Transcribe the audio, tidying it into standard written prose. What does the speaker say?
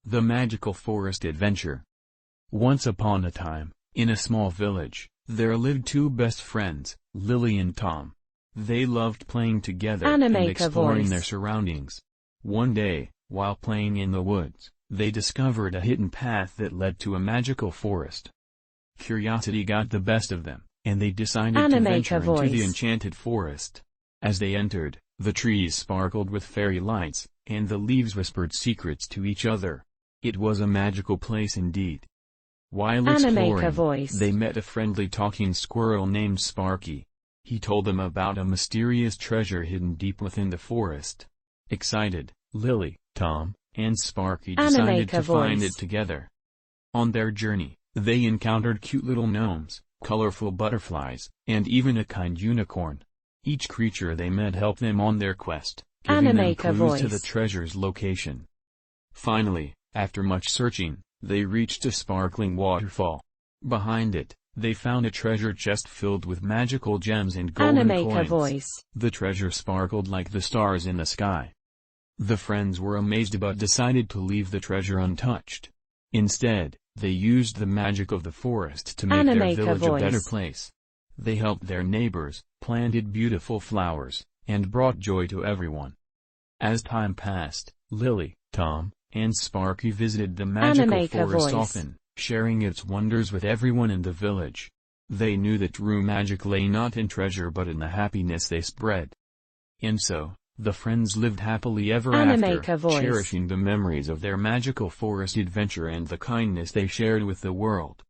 The Magical Forest Adventure. Once upon a time, in a small village, there lived two best friends, Lily and Tom. They loved playing together and exploring their surroundings. One day, while playing in the woods, they discovered a hidden path that led to a magical forest. Curiosity got the best of them, and they decided to venture into the enchanted forest. As they entered, the trees sparkled with fairy lights, and the leaves whispered secrets to each other. It was a magical place indeed. While exploring, they met a friendly talking squirrel named Sparky. He told them about a mysterious treasure hidden deep within the forest. Excited, Lily, Tom, and Sparky decided to find it together. On their journey, they encountered cute little gnomes, colorful butterflies, and even a kind unicorn. Each creature they met helped them on their quest, giving them clues to the treasure's location. Finally, after much searching, they reached a sparkling waterfall. Behind it, they found a treasure chest filled with magical gems and golden coins. The treasure sparkled like the stars in the sky. The friends were amazed but decided to leave the treasure untouched. Instead, they used the magic of the forest to make their village a better place. They helped their neighbors, planted beautiful flowers, and brought joy to everyone. As time passed, Lily, Tom, and Sparky visited the magical forest often, sharing its wonders with everyone in the village. They knew that true magic lay not in treasure but in the happiness they spread. And so, the friends lived happily ever after, cherishing the memories of their magical forest adventure and the kindness they shared with the world.